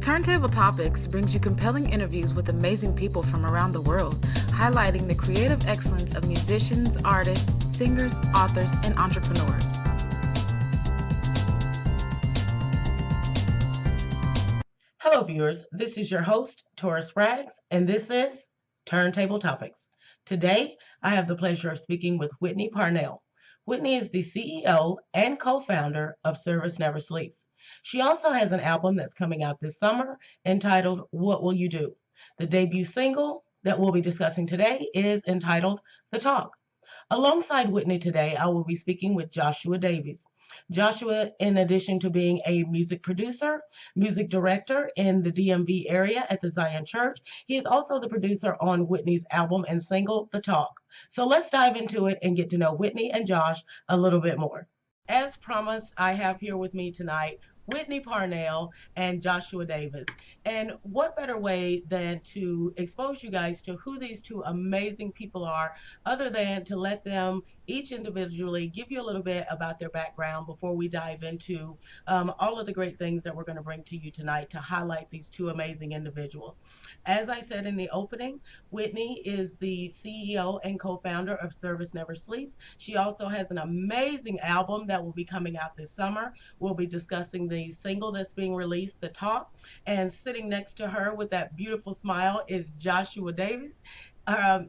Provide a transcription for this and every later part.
Turntable Topics brings you compelling interviews with amazing people from around the world, highlighting the creative excellence of musicians, artists, singers, authors, and entrepreneurs. Hello, viewers. This is your host, Tora Spraggs, and this is Turntable Topics. Today, I have the pleasure of speaking with Whitney Parnell. Whitney is the CEO and co-founder of Service Never Sleeps. She also has an album that's coming out this summer entitled What Will You Do? The debut single that we'll be discussing today is entitled The Talk. Alongside Whitney today, I will be speaking with Joshua Davies. Joshua, in addition to being a music producer, music director in the DMV area at the Zion Church, he is also the producer on Whitney's album and single, The Talk. So let's dive into it and get to know Whitney and Josh a little bit more. As promised, I have here with me tonight Whitney Parnell and Joshua Davis. And what better way than to expose you guys to who these two amazing people are, other than to let them each individually give you a little bit about their background before we dive into all of the great things that we're going to bring to you tonight to highlight these two amazing individuals. As I said in the opening, Whitney is the CEO and co-founder of Service Never Sleeps. She also has an amazing album that will be coming out this summer. We'll be discussing the single that's being released, The Talk. And sitting next to her with that beautiful smile is Joshua Davis.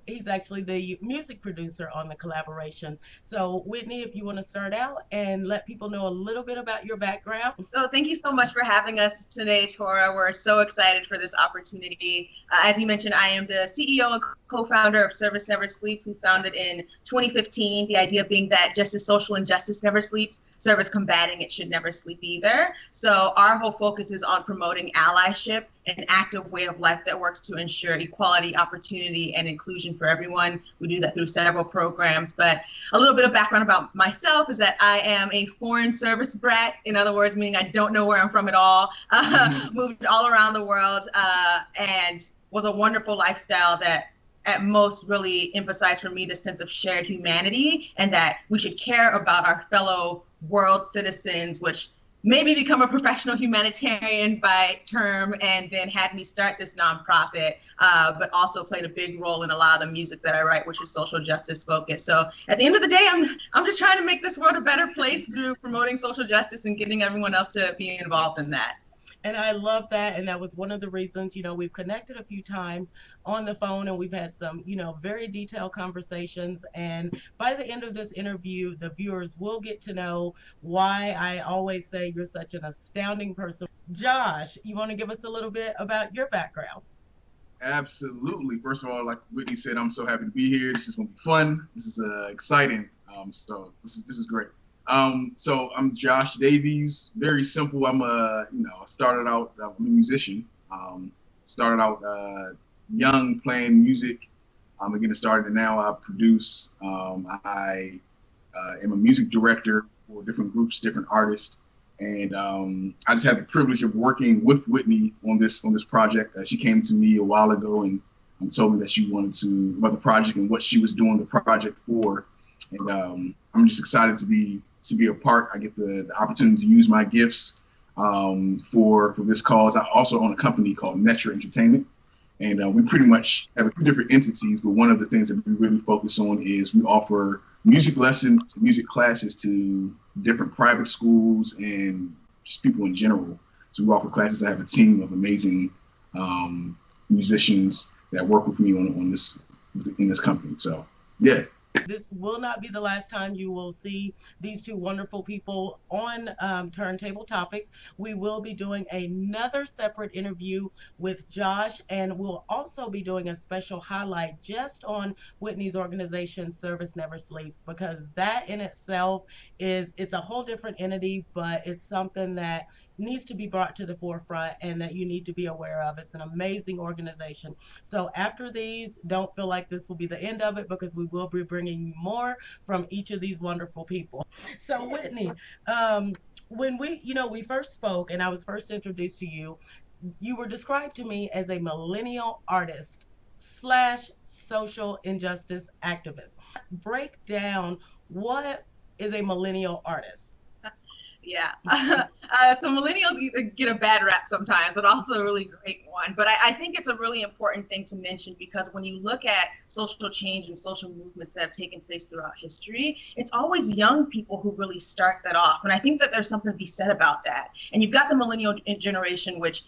He's actually the music producer on the collaboration. So, Whitney, if you want to start out and let people know a little bit about your background. So thank you so much for having us today, Tora. We're so excited for this opportunity. As you mentioned, I am the CEO and co-founder of Service Never Sleeps. We founded in 2015, the idea being that just as social injustice never sleeps, service combating it should never sleep either. So our whole focus is on promoting allyship, an active way of life that works to ensure equality, opportunity, and inclusion for everyone. We do that through several programs. But a little bit of background about myself is that I am a foreign service brat. In other words, meaning I don't know where I'm from at all. Moved all around the world and was a wonderful lifestyle that at most really emphasized for me the sense of shared humanity and that we should care about our fellow world citizens, which maybe become a professional humanitarian by term, and then had me start this nonprofit, but also played a big role in a lot of the music that I write, which is social justice focused. So at the end of the day, I'm just trying to make this world a better place through promoting social justice and getting everyone else to be involved in that. And I love that. And that was one of the reasons, we've connected a few times on the phone and we've had some, very detailed conversations. And by the end of this interview, the viewers will get to know why I always say you're such an astounding person. Josh, you want to give us a little bit about your background? Absolutely. First of all, like Whitney said, I'm so happy to be here. This is going to be fun. This is exciting. So this is great. So I'm Josh Davies. Very simple. I'm started out, I'm a musician. Started out young playing music. I'm getting started, and now I produce. I am a music director for different groups, different artists, and I just had the privilege of working with Whitney on this project. She came to me a while ago and told me that she wanted to about the project and what she was doing the project for, and I'm just excited to be a part. I get the opportunity to use my gifts for this cause. I also own a company called Netra Entertainment, and we pretty much have a few different entities, but one of the things that we really focus on is we offer music lessons, music classes to different private schools and just people in general. So we offer classes. I have a team of amazing musicians that work with me on this in this company. So yeah. This will not be the last time you will see these two wonderful people on Turntable Topics. We will be doing another separate interview with Josh, and we'll also be doing a special highlight just on Whitney's organization, Service Never Sleeps, because that in itself it's a whole different entity, but it's something that needs to be brought to the forefront and that you need to be aware of. It's an amazing organization. So after these, don't feel like this will be the end of it, because we will be bringing you more from each of these wonderful people. So Whitney, when we first spoke and I was first introduced to you, you were described to me as a millennial artist / social injustice activist. Break down, what is a millennial artist? Yeah. So millennials get a bad rap sometimes, but also a really great one. But I think it's a really important thing to mention, because when you look at social change and social movements that have taken place throughout history, it's always young people who really start that off. And I think that there's something to be said about that. And you've got the millennial generation, which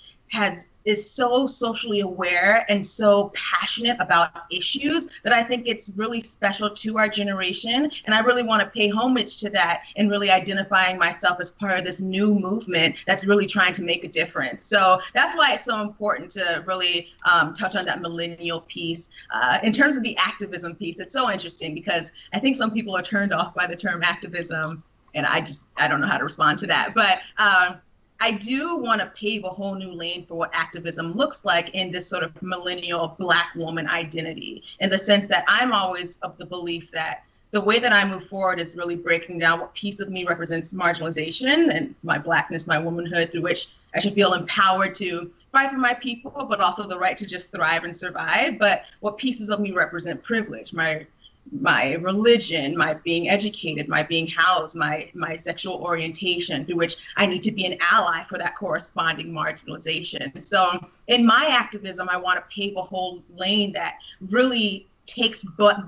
is so socially aware and so passionate about issues that I think it's really special to our generation. And I really want to pay homage to that and really identifying myself as part of this new movement that's really trying to make a difference. So that's why it's so important to really touch on that millennial piece. In terms of the activism piece, it's so interesting because I think some people are turned off by the term activism, and I don't know how to respond to that. But I do want to pave a whole new lane for what activism looks like in this sort of millennial Black woman identity, in the sense that I'm always of the belief that the way that I move forward is really breaking down what piece of me represents marginalization and my Blackness, my womanhood, through which I should feel empowered to fight for my people, but also the right to just thrive and survive. But what pieces of me represent privilege, my religion, my being educated, my being housed, my sexual orientation, through which I need to be an ally for that corresponding marginalization. So in my activism, I want to pave a whole lane that really takes both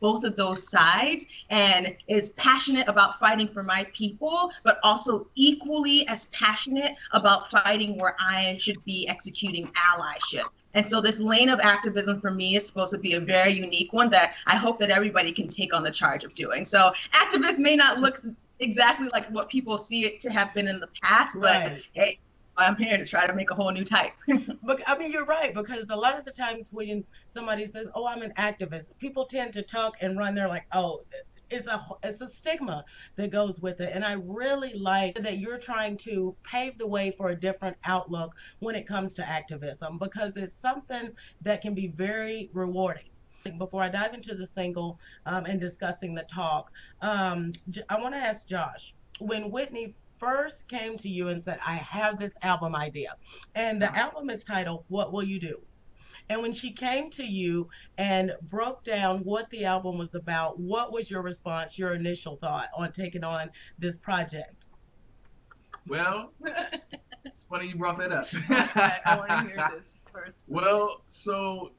of those sides and is passionate about fighting for my people, but also equally as passionate about fighting where I should be executing allyship. And so this lane of activism for me is supposed to be a very unique one that I hope that everybody can take on the charge of doing. So activists may not look exactly like what people see it to have been in the past, but right. Hey, I'm here to try to make a whole new type. But I mean, you're right, because a lot of the times when somebody says, oh, I'm an activist, people tend to tuck and run. They're like, oh, it's a stigma that goes with it. And I really like that you're trying to pave the way for a different outlook when it comes to activism, because it's something that can be very rewarding. Before I dive into the single and discussing the talk, I want to ask Josh, when Whitney first came to you and said, I have this album idea, and the album is titled, What Will You Do? And when she came to you and broke down what the album was about, what was your response, your initial thought on taking on this project? Well, it's funny you brought that up. I want to hear this first. Well, so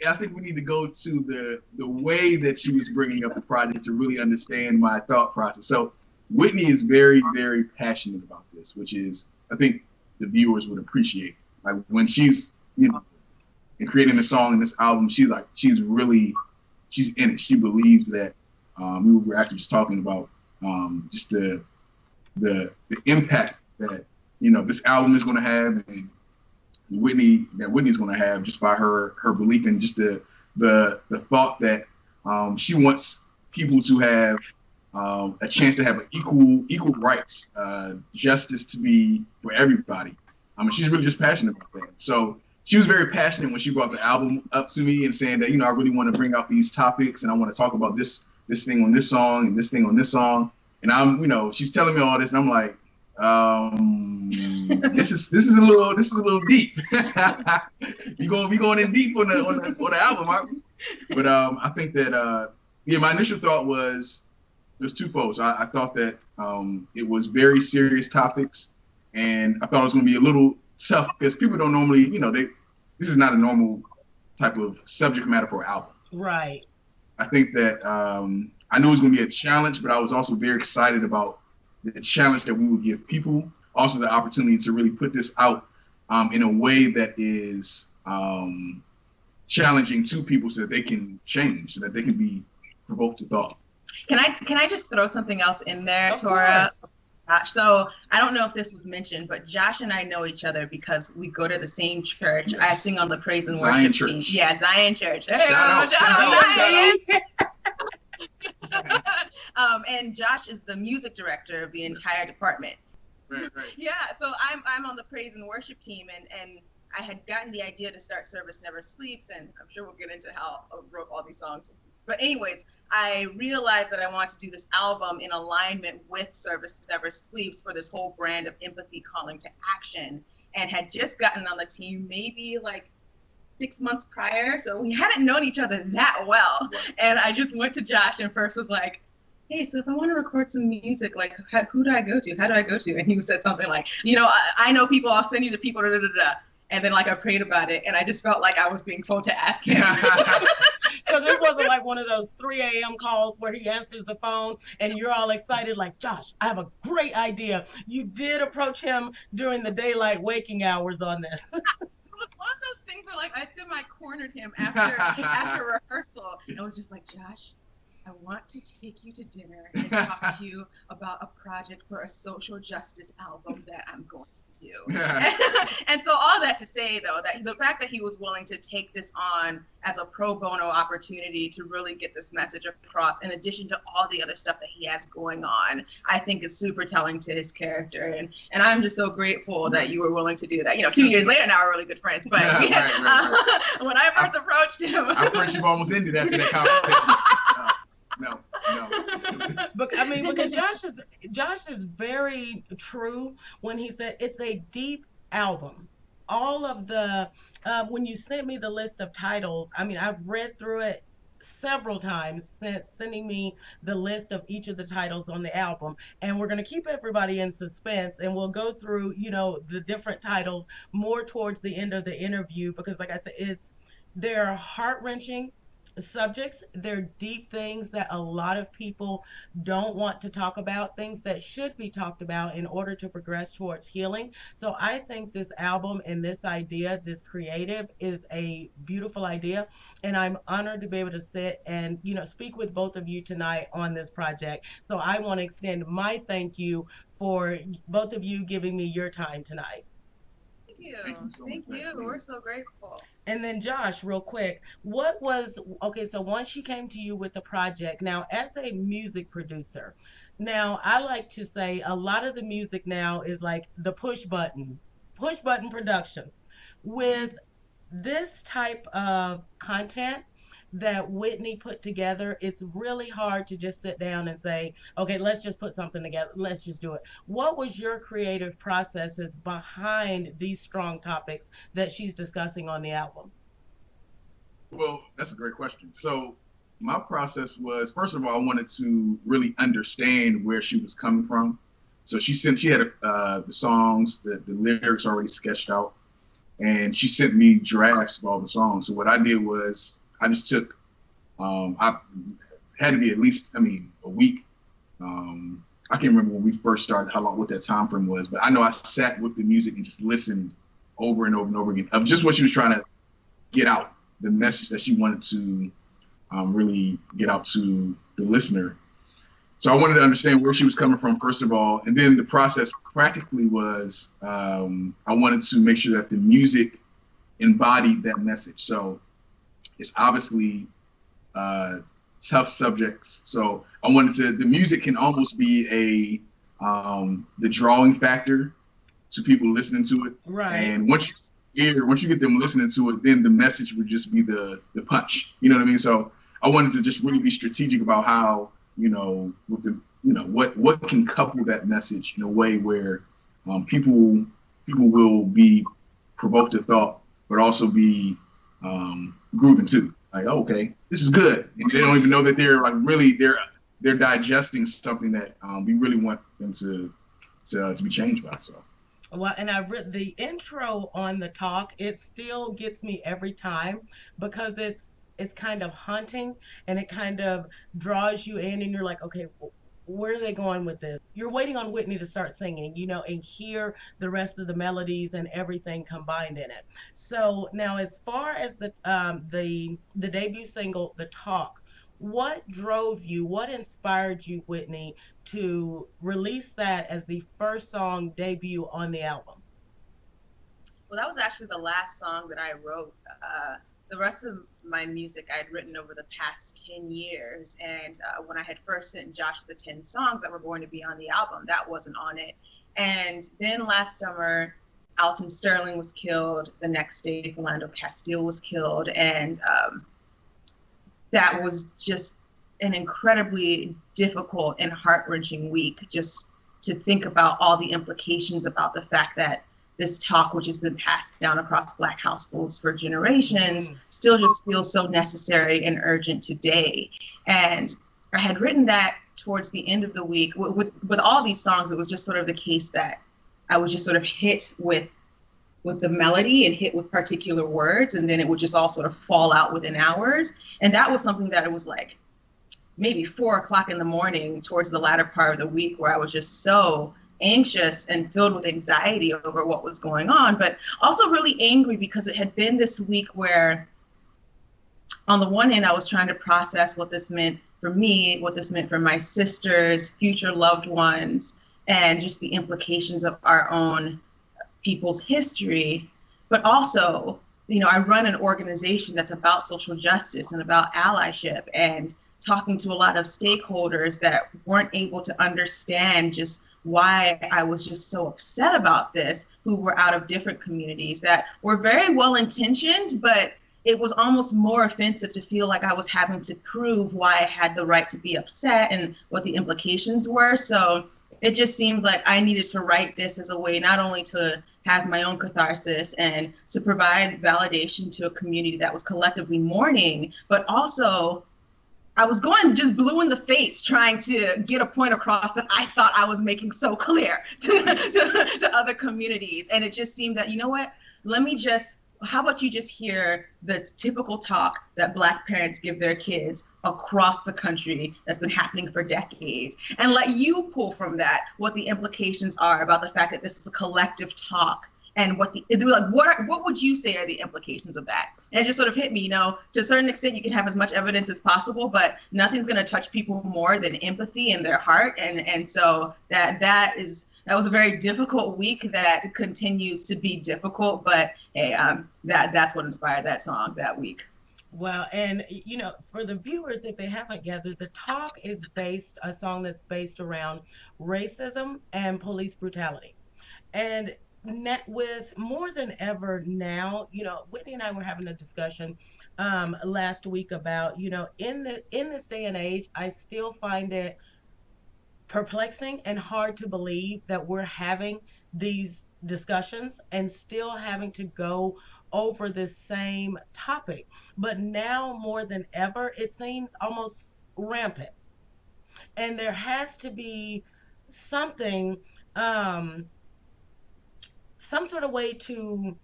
I think we need to go to the way that she was bringing up the project to really understand my thought process. So Whitney is very, very passionate about this, which is, I think the viewers would appreciate. Like when she's, in creating a song in this album, she's in it. She believes that we were actually just talking about just the impact that this album is going to have, and Whitney's going to have, just by her belief in just the thought that she wants people to have a chance to have equal rights, justice to be for everybody. I mean, she's really just passionate about that. So she was very passionate when she brought the album up to me and saying that, I really want to bring out these topics and I want to talk about this thing on this song and this thing on this song. And I'm, she's telling me all this, and I'm like, this is a little deep. We going in deep on the album, aren't we? But I think that my initial thought was there's two folds. I thought that it was very serious topics, and I thought it was going to be a little tough because people don't normally, this is not a normal type of subject matter for an album. Right. I think that I knew it was going to be a challenge, but I was also very excited about the challenge that we would give people. Also, the opportunity to really put this out in a way that is challenging to people, so that they can change, so that they can be provoked to thought. Can I just throw something else in there, Of Tora? course. So I don't know if this was mentioned, but Josh and I know each other because we go to the same church. Yes. I sing on the praise and Zion worship Church. team. Yeah, Zion Church. Hey, shout out. And Josh is the music director of the entire department. Right. Yeah, so I'm on the praise and worship team, and I had gotten the idea to start Service Never Sleeps, and I'm sure we'll get into how I wrote all these songs. But anyways, I realized that I wanted to do this album in alignment with Service Never Sleeps for this whole brand of empathy calling to action, and had just gotten on the team maybe like 6 months prior. So we hadn't known each other that well. And I just went to Josh and first was like, hey, so if I want to record some music, like, who do I go to? How do I go to? And he said something like, I know people, I'll send you to people, da, da, da, da. And then like I prayed about it, and I just felt like I was being told to ask him. So this wasn't like one of those 3 a.m. calls where he answers the phone and you're all excited like, Josh, I have a great idea. You did approach him during the daylight waking hours on this. One of those things where like I semi-cornered him after rehearsal. And I was just like, Josh, I want to take you to dinner and talk to you about a project for a social justice album that I'm going to do. And so all that to say, though, that the fact that he was willing to take this on as a pro bono opportunity to really get this message across, in addition to all the other stuff that he has going on, I think is super telling to his character. And I'm just so grateful that you were willing to do that. 2 years later, now we're really good friends. But right. When I first approached him, our friendship almost ended after that conversation. No. But because Josh is very true when he said it's a deep album. All of the when you sent me the list of titles, I've read through it several times since sending me the list of each of the titles on the album, and we're going to keep everybody in suspense, and we'll go through the different titles more towards the end of the interview, because like I said, they're heart-wrenching subjects. They're deep things that a lot of people don't want to talk about, things that should be talked about in order to progress towards healing. So I think this album and this idea, this creative, is a beautiful idea, and I'm honored to be able to sit and speak with both of you tonight on this project. So I want to extend my thank you for both of you giving me your time tonight. Thank you. We're so grateful. And then Josh, real quick, so once you came to you with the project, now as a music producer, now I like to say a lot of the music now is like the push button productions. With this type of content that Whitney put together, it's really hard to just sit down and say, okay, let's just put something together. Let's just do it. What was your creative processes behind these strong topics that she's discussing on the album? Well, that's a great question. So my process was, first of all, I wanted to really understand where she was coming from. So she had the songs, the lyrics already sketched out, and she sent me drafts of all the songs. So what I did was I just took, I had to be at least, a week. I can't remember when we first started, what that time frame was, but I know I sat with the music and just listened over and over and over again of just what she was trying to get out, the message that she wanted to really get out to the listener. So I wanted to understand where she was coming from, first of all, and then the process practically was I wanted to make sure that the music embodied that message. So it's obviously tough subjects. So I wanted the music can almost be the drawing factor to people listening to it. Right. And once you get them listening to it, then the message would just be the punch. You know what I mean? So I wanted to just really be strategic about how, with the, what can couple that message in a way where people will be provoked to thought, but also be grooving too. Like, oh, okay, this is good, and they don't even know that they're like really they're digesting something that we really want them to be changed by. So. Well, and I read the intro on the talk. It still gets me every time because it's kind of haunting, and it kind of draws you in, and you're like, okay, where are they going with this? You're waiting on Whitney to start singing, and hear the rest of the melodies and everything combined in it. So now, as far as the debut single, The Talk, what drove you, what inspired you, Whitney, to release that as the first song debut on the album? Well, that was actually the last song that I wrote. The rest of my music I'd written over the past 10 years. And when I had first sent Josh the 10 songs that were going to be on the album, that wasn't on it. And then last summer, Alton Sterling was killed. The next day, Philando Castile was killed. And that was just an incredibly difficult and heart-wrenching week, just to think about all the implications about the fact that this talk, which has been passed down across Black households for generations, still just feels so necessary and urgent today. And I had written that towards the end of the week, with all these songs, it was just sort of the case that I was just sort of hit with the melody and hit with particular words, and then it would just all sort of fall out within hours. And that was something that it was like maybe 4 o'clock in the morning towards the latter part of the week, where I was just so anxious and filled with anxiety over what was going on, but also really angry because it had been this week where on the one hand, I was trying to process what this meant for me, what this meant for my sisters, future loved ones, and just the implications of our own people's history. But also, you know, I run an organization that's about social justice and about allyship, and talking to a lot of stakeholders that weren't able to understand just why I was just so upset about this, who were out of different communities that were very well intentioned, but it was almost more offensive to feel like I was having to prove why I had the right to be upset and what the implications were. So it just seemed like I needed to write this as a way not only to have my own catharsis and to provide validation to a community that was collectively mourning, but also I was going just blue in the face trying to get a point across that I thought I was making so clear to other communities. And it just seemed that, you know what, how about you just hear the typical talk that Black parents give their kids across the country that's been happening for decades, and let you pull from that what the implications are about the fact that this is a collective talk, and what would you say are the implications of that? And it just sort of hit me, you know, to a certain extent you can have as much evidence as possible, but nothing's going to touch people more than empathy in their heart. And so that was a very difficult week that continues to be difficult, but hey, that's what inspired that song that week. Well, and you know, for the viewers, if they haven't gathered, the talk is a song that's based around racism and police brutality. And with more than ever now, you know, Whitney and I were having a discussion last week about, you know, in this day and age, I still find it perplexing and hard to believe that we're having these discussions and still having to go over this same topic. But now more than ever, it seems almost rampant. And there has to be something, some sort of way to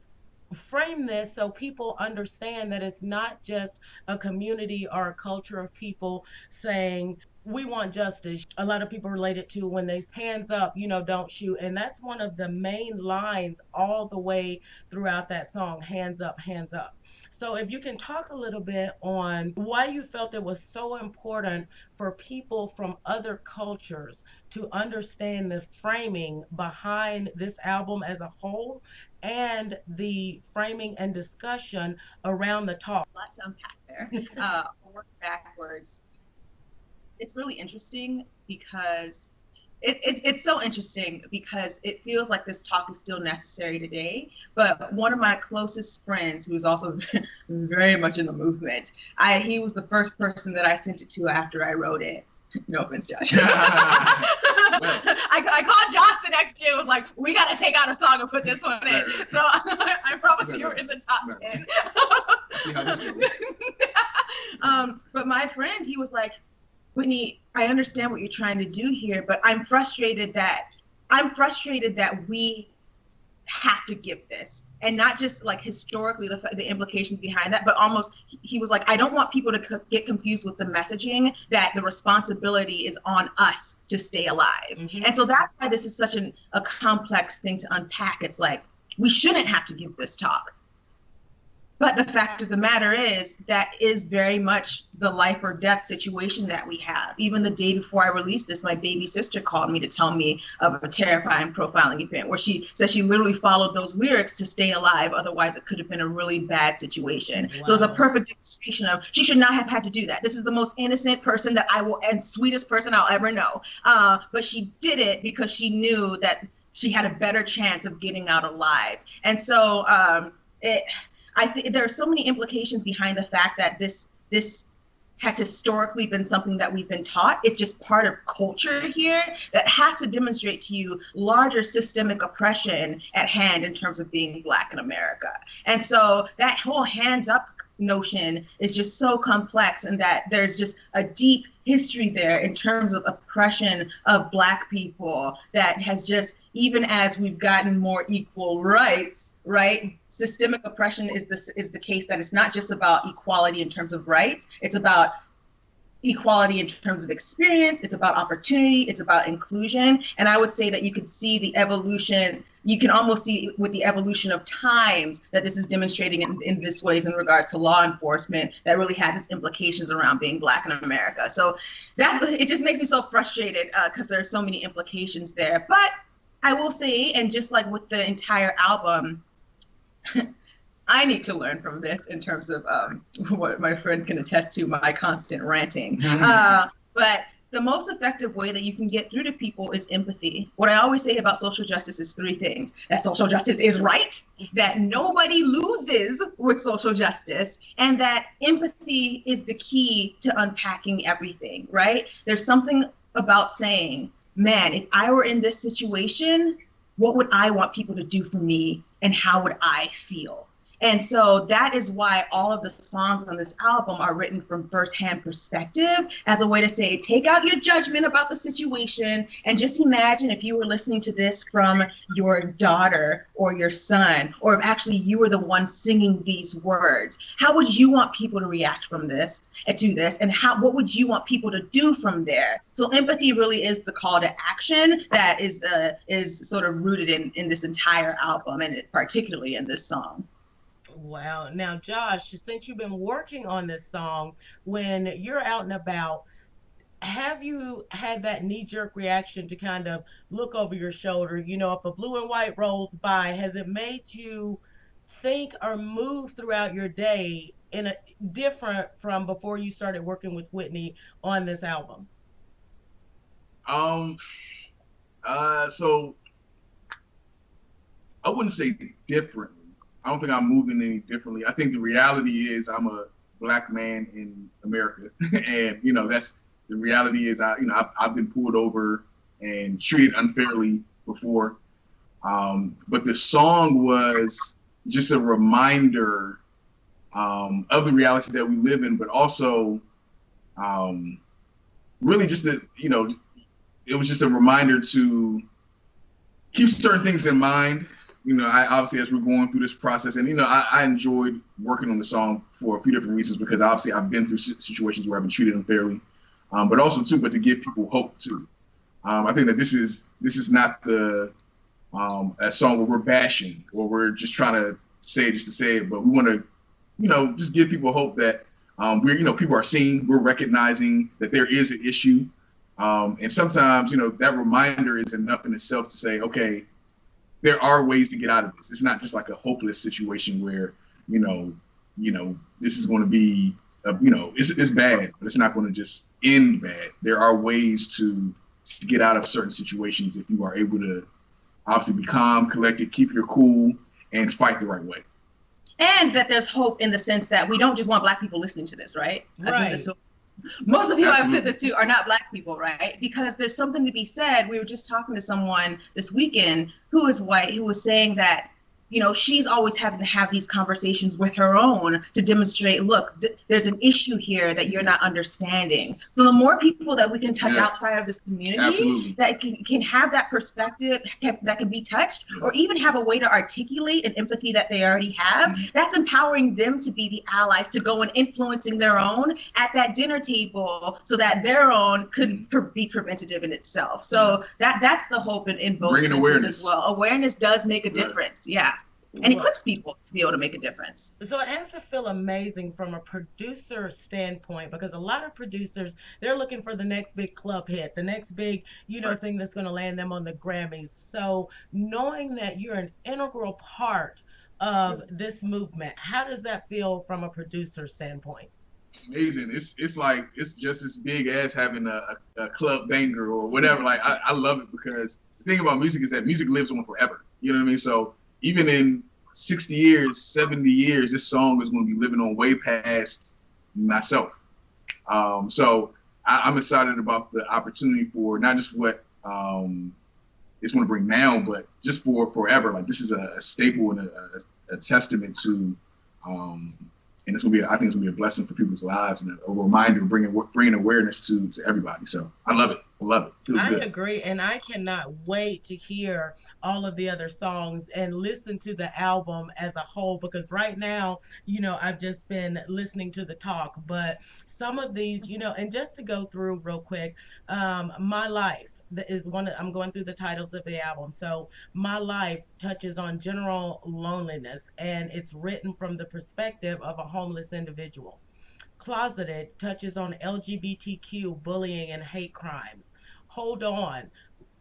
frame this so people understand that it's not just a community or a culture of people saying, we want justice. A lot of people relate it to when they hands up, you know, don't shoot. And that's one of the main lines all the way throughout that song, hands up, hands up. So if you can talk a little bit on why you felt it was so important for people from other cultures to understand the framing behind this album as a whole and the framing and discussion around the talk. A lot to unpack there. Work backwards. It's really interesting because it's so interesting because it feels like this talk is still necessary today. But one of my closest friends, who is also very much in the movement, he was the first person that I sent it to after I wrote it. No offense, Josh. I called Josh the next day and was like, we got to take out a song and put this one in. So I promise you were in the top 10. See how this goes. But my friend, he was like, Whitney, I understand what you're trying to do here, but I'm frustrated that we have to give this. And not just like historically the implications behind that, but almost he was like, I don't want people to get confused with the messaging that the responsibility is on us to stay alive. Mm-hmm. And so that's why this is such a complex thing to unpack. It's like, we shouldn't have to give this talk. But the fact of the matter is that is very much the life or death situation that we have. Even the day before I released this, my baby sister called me to tell me of a terrifying profiling event where she said she literally followed those lyrics to stay alive. Otherwise, it could have been a really bad situation. Wow. So it's a perfect demonstration of she should not have had to do that. This is the most innocent person and sweetest person I'll ever know. But she did it because she knew that she had a better chance of getting out alive. And so I think there are so many implications behind the fact that this has historically been something that we've been taught. It's just part of culture here that has to demonstrate to you larger systemic oppression at hand in terms of being Black in America. And so that whole hands up notion is just so complex, and that there's just a deep history there in terms of oppression of Black people that has just, even as we've gotten more equal rights, right? Systemic oppression is the case that it's not just about equality in terms of rights, it's about equality in terms of experience, it's about opportunity, it's about inclusion. And I would say that you could see the evolution, you can almost see with the evolution of times that this is demonstrating in this ways in regards to law enforcement that really has its implications around being Black in America. So it just makes me so frustrated because there are so many implications there. But I will say, and just like with the entire album, I need to learn from this in terms of what my friend can attest to, my constant ranting. But the most effective way that you can get through to people is empathy. What I always say about social justice is three things: that social justice is right, that nobody loses with social justice, and that empathy is the key to unpacking everything, right? There's something about saying, man, if I were in this situation, what would I want people to do for me, and how would I feel? And so that is why all of the songs on this album are written from firsthand perspective, as a way to say, take out your judgment about the situation and just imagine if you were listening to this from your daughter or your son, or if actually you were the one singing these words. How would you want people to react from this and to this, and what would you want people to do from there? So empathy really is the call to action that is sort of rooted in this entire album, and particularly in this song. Wow. Now, Josh, since you've been working on this song, when you're out and about, have you had that knee-jerk reaction to kind of look over your shoulder? You know, if a blue and white rolls by, has it made you think or move throughout your day in a different from before you started working with Whitney on this album? So I wouldn't say differently. I don't think I'm moving any differently. I think the reality is I'm a Black man in America, and that's the reality. Is I've been pulled over and treated unfairly before, but the song was just a reminder of the reality that we live in, but also really just it was just a reminder to keep certain things in mind. I obviously, as we're going through this process, and I enjoyed working on the song for a few different reasons, because obviously I've been through situations where I've been treated unfairly, but also too, but to give people hope too. I think that this is not a song where we're bashing or we're just trying to say it just to say it, but we want to, just give people hope that people are seeing, we're recognizing that there is an issue, and sometimes that reminder is enough in itself to say, okay, there are ways to get out of this. It's not just like a hopeless situation where, this is going to be, it's bad, but it's not going to just end bad. There are ways to get out of certain situations if you are able to obviously be calm, collected, keep your cool, and fight the right way. And that there's hope in the sense that we don't just want Black people listening to this, right? Right. Most of you I've said this to are not Black people, right? Because there's something to be said. We were just talking to someone this weekend who is white, who was saying that, she's always having to have these conversations with her own to demonstrate, look, there's an issue here that you're not understanding. So the more people that we can touch outside of this community, Absolutely. that can have that perspective that can be touched, or even have a way to articulate an empathy that they already have, that's empowering them to be the allies to go and influencing their own at that dinner table, so that their own could be preventative in itself. So that's the hope in both Bringing awareness as well. Awareness does make a difference. Yeah. And equips people to be able to make a difference. So it has to feel amazing from a producer standpoint, because a lot of producers, they're looking for the next big club hit, the next big, thing that's going to land them on the Grammys. So knowing that you're an integral part of this movement, how does that feel from a producer standpoint? Amazing. It's like, it's just as big as having a club banger or whatever. Like, I love it, because the thing about music is that music lives on forever. You know what I mean? So even in 60 years, 70 years, this song is going to be living on way past myself. So I'm excited about the opportunity for not just what it's going to bring now, but just for forever. Like, this is a staple and a testament to and it's gonna be, I think it's gonna be a blessing for people's lives and a reminder, bringing awareness to everybody. So I love it. I love it. Feels I good. agree, and I cannot wait to hear all of the other songs and listen to the album as a whole, because right now, I've just been listening to the talk, but some of these, and just to go through real quick, My Life is I'm going through the titles of the album. So My Life touches on general loneliness, and it's written from the perspective of a homeless individual. Closeted touches on LGBTQ bullying and hate crimes. Hold On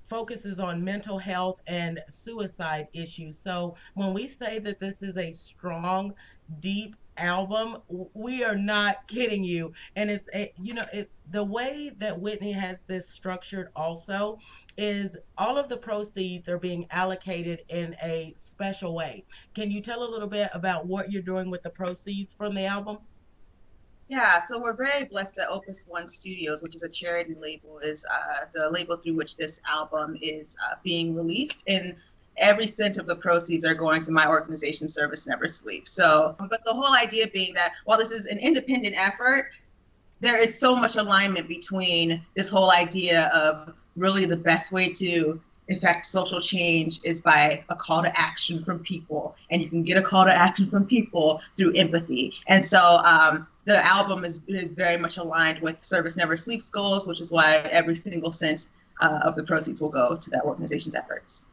focuses on mental health and suicide issues. So when we say that this is a strong, deep album, we are not kidding you. And the way that Whitney has this structured also is all of the proceeds are being allocated in a special way. Can you tell a little bit about what you're doing with the proceeds from the album? Yeah, so we're very blessed that Opus One Studios, which is a charity label, is the label through which this album is being released. And every cent of the proceeds are going to my organization, Service Never Sleeps. So, but the whole idea being that while this is an independent effort, there is so much alignment between this whole idea of really the best way to effect social change is by a call to action from people. And you can get a call to action from people through empathy. And so the album is very much aligned with Service Never Sleeps goals, which is why every single cent of the proceeds will go to that organization's efforts.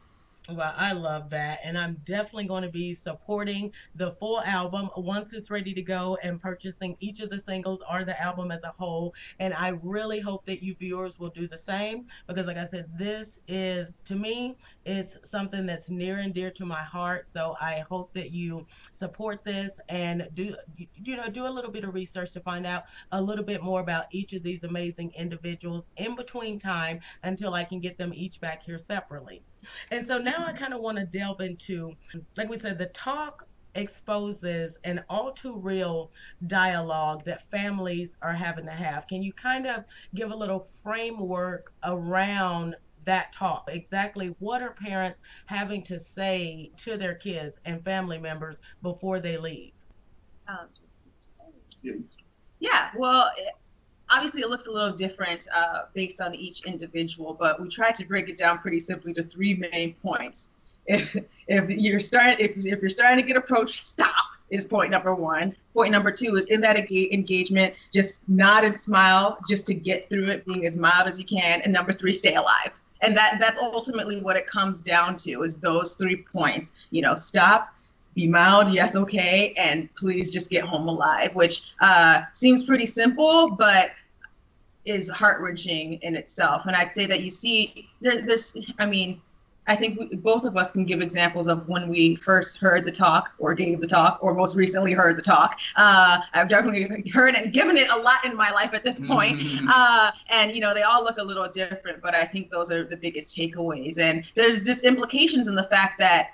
Well, I love that. And I'm definitely going to be supporting the full album once it's ready to go, and purchasing each of the singles or the album as a whole. And I really hope that you viewers will do the same, because like I said, this is, to me, it's something that's near and dear to my heart. So I hope that you support this and do a little bit of research to find out a little bit more about each of these amazing individuals in between time until I can get them each back here separately. And so now I kind of want to delve into, like we said, the talk exposes an all too real dialogue that families are having to have. Can you kind of give a little framework around that talk? Exactly what are parents having to say to their kids and family members before they leave? Yeah, well, obviously it looks a little different based on each individual, but we tried to break it down pretty simply to three main points. If you're starting to get approached, stop is point number one. Point number two is, in that engagement, just nod and smile just to get through it, being as mild as you can. And number three, stay alive. And that's ultimately what it comes down to, is those 3 points. Stop, be mild, yes, okay, and please just get home alive, which seems pretty simple, but is heart-wrenching in itself. And I'd say that you see, I think both of us can give examples of when we first heard the talk, or gave the talk, or most recently heard the talk. I've definitely heard and given it a lot in my life at this point. And they all look a little different, but I think those are the biggest takeaways. And there's just implications in the fact that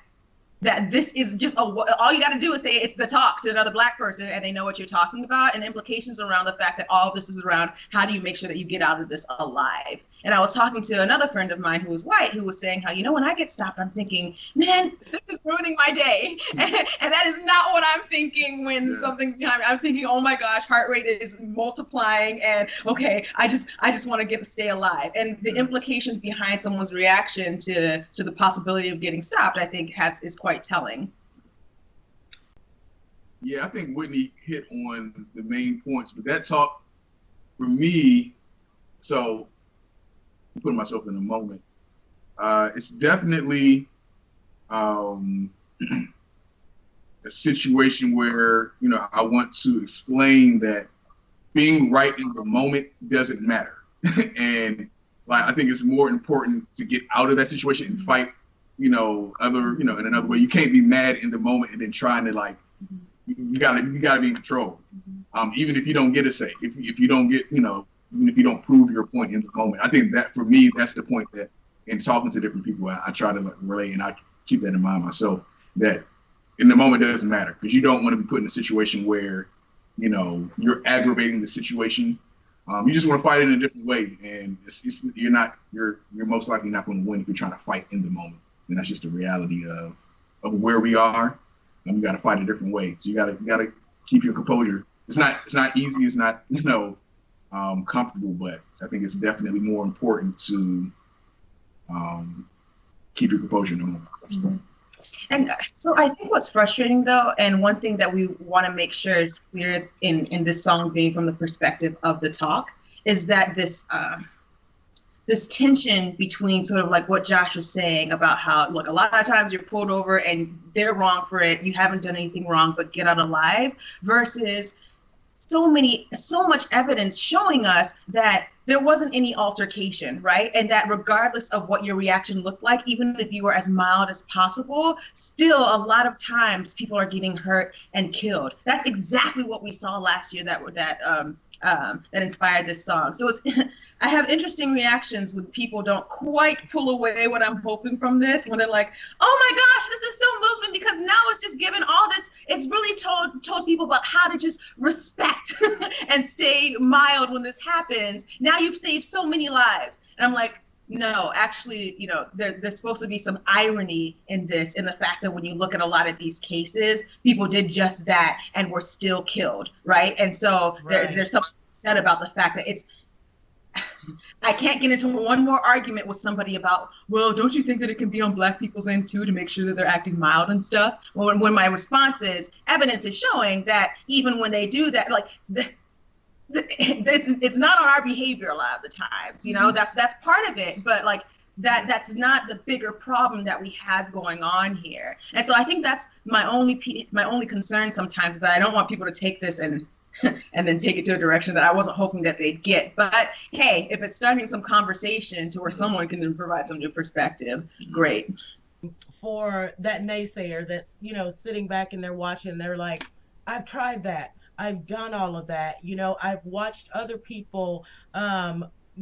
this is just all you got to do is say it's the talk to another Black person, and they know what you're talking about, and implications around the fact that all of this is around how do you make sure that you get out of this alive. And I was talking to another friend of mine who was white, who was saying how, when I get stopped, I'm thinking, man, this is ruining my day. And that is not what I'm thinking when something's behind me. I'm thinking, oh my gosh, heart rate is multiplying, and okay, I just want to stay alive. And the implications behind someone's reaction to the possibility of getting stopped, I think is quite telling. Yeah, I think Whitney hit on the main points, but that talk for me, so putting myself in a moment, it's definitely a situation where, I want to explain that being right in the moment doesn't matter. And I think it's more important to get out of that situation and fight, in another way. You can't be mad in the moment and then trying to you gotta be in control. Even if you don't get a say, if you don't get, even if you don't prove your point in the moment. I think that for me, that's the point that in talking to different people, I try to relate, and I keep that in mind myself, that in the moment it doesn't matter, because you don't want to be put in a situation where, you're aggravating the situation. You just want to fight it in a different way, and you're most likely not going to win if you're trying to fight in the moment. And that's just the reality of where we are, and we got to fight a different way. So you got to keep your composure. It's not easy. It's not, comfortable, but I think it's definitely more important to keep your composure in the moment. Mm-hmm. And so I think what's frustrating though, and one thing that we want to make sure is clear in this song being from the perspective of the talk, is that this tension between sort of like what Josh was saying about how, look, a lot of times you're pulled over and they're wrong for it, you haven't done anything wrong, but get out alive, versus so much evidence showing us that there wasn't any altercation, right? And that regardless of what your reaction looked like, even if you were as mild as possible, still a lot of times people are getting hurt and killed. That's exactly what we saw last year that inspired this song. So I have interesting reactions when people don't quite pull away what I'm hoping from this, when they're like, oh my gosh, this is so moving, because now it's just given all this, it's really told people about how to just respect and stay mild when this happens. Now you've saved so many lives. And I'm like, no, actually, there's supposed to be some irony in this, in the fact that when you look at a lot of these cases, people did just that and were still killed, right? And so there's something said about the fact that I can't get into one more argument with somebody about, well, don't you think that it can be on Black people's end too, to make sure that they're acting mild and stuff? When my response is, evidence is showing that even when they do that, like, it's not on our behavior a lot of the times, that's part of it, but like that's not the bigger problem that we have going on here. And so I think that's my only concern sometimes, is that I don't want people to take this and then take it to a direction that I wasn't hoping that they'd get. But hey, if it's starting some conversation to where someone can then provide some new perspective, great. For that naysayer that's, sitting back and they're watching, they're like, I've tried that. I've done all of that. I've watched other people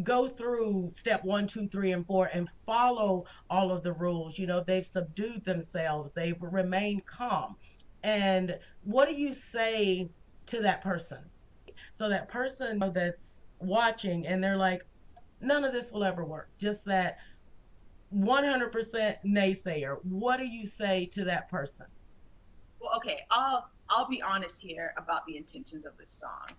go through step 1, 2, 3, and 4 and follow all of the rules. They've subdued themselves. They've remained calm. And what do you say to that person? So that person that's watching and they're like, none of this will ever work. Just that 100% naysayer. What do you say to that person? Well, okay, I'll be honest here about the intentions of this song.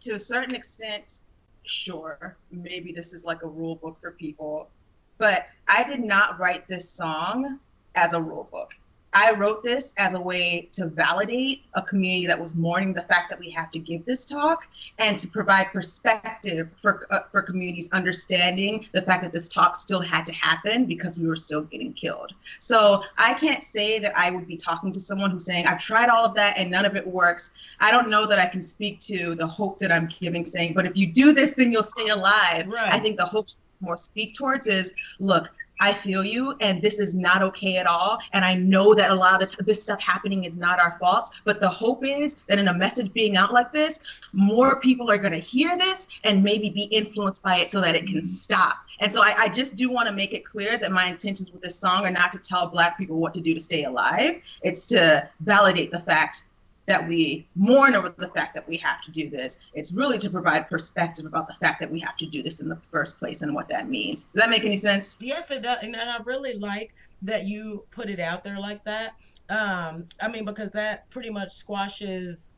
To a certain extent, sure, maybe this is like a rule book for people, but I did not write this song as a rule book. I wrote this as a way to validate a community that was mourning the fact that we have to give this talk, and to provide perspective for communities understanding the fact that this talk still had to happen because we were still getting killed. So I can't say that I would be talking to someone who's saying, I've tried all of that and none of it works. I don't know that I can speak to the hope that I'm giving, saying, but if you do this, then you'll stay alive. Right. I think the hope more speak towards is, look, I feel you, and this is not okay at all. And I know that a lot of this stuff happening is not our fault, but the hope is that in a message being out like this, more people are going to hear this and maybe be influenced by it so that it can stop. And so I just do want to make it clear that my intentions with this song are not to tell Black people what to do to stay alive. It's to validate the fact that we mourn over the fact that we have to do this. It's really to provide perspective about the fact that we have to do this in the first place and what that means. Does that make any sense? Yes, it does. And I really like that you put it out there like that. Because that pretty much squashes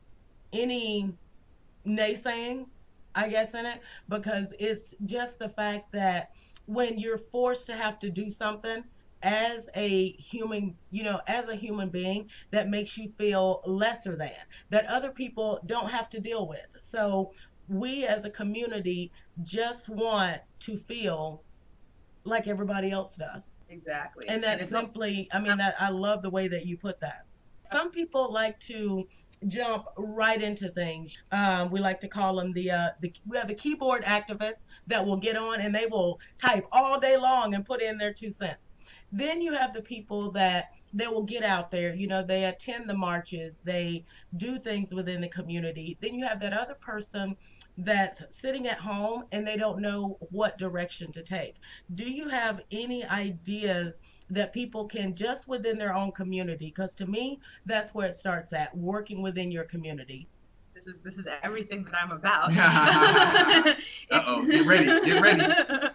any naysaying, I guess, in it, because it's just the fact that when you're forced to have to do something as a human, as a human being, that makes you feel lesser than, that other people don't have to deal with. So we as a community just want to feel like everybody else does. Exactly. And that's simply, that I love the way that you put that. Some people like to jump right into things. We like to call them we have the keyboard activists that will get on and they will type all day long and put in their 2 cents. Then you have the people that they will get out there, they attend the marches, they do things within the community. Then you have that other person that's sitting at home and they don't know what direction to take. Do you have any ideas that people can, just within their own community? Because to me, that's where it starts at, working within your community. This is everything that I'm about. Uh-oh, get ready.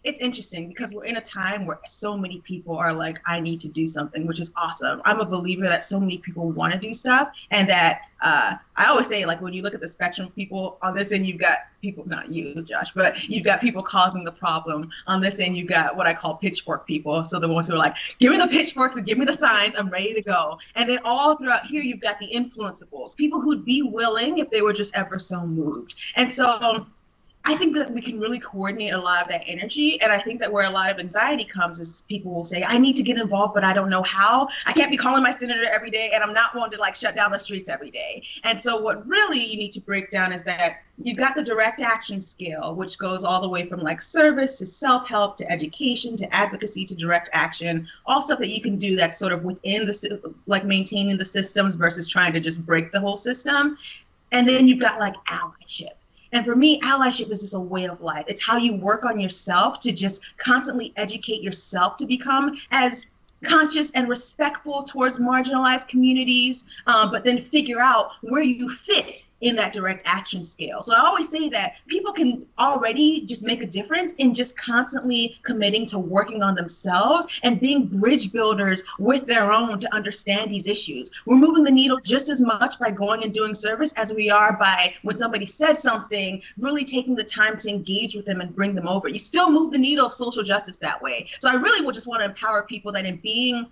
it's interesting because we're in a time where so many people are like, I need to do something, which is awesome. I'm a believer that so many people want to do stuff, and that I always say, like, when you look at the spectrum of people, on this end, you've got people, not you, Josh, but you've got people causing the problem. On this end, you've got what I call pitchfork people. So the ones who are like, give me the pitchforks and give me the signs, I'm ready to go. And then all throughout here, you've got the influenceables, people who'd be willing if they were just ever so moved. And so I think that we can really coordinate a lot of that energy. And I think that where a lot of anxiety comes is people will say, I need to get involved, but I don't know how. I can't be calling my senator every day, and I'm not one to like shut down the streets every day. And so what really you need to break down is that you've got the direct action scale, which goes all the way from like service to self-help to education to advocacy to direct action, all stuff that you can do that's sort of within the, like maintaining the systems versus trying to just break the whole system. And then you've got like allyship. And for me, allyship is just a way of life. It's how you work on yourself to just constantly educate yourself to become as conscious and respectful towards marginalized communities, but then figure out where you fit in that direct action scale. So I always say that people can already just make a difference in just constantly committing to working on themselves and being bridge builders with their own to understand these issues. We're moving the needle just as much by going and doing service as we are by, when somebody says something, really taking the time to engage with them and bring them over. You still move the needle of social justice that way. So I really would just want to empower people that in being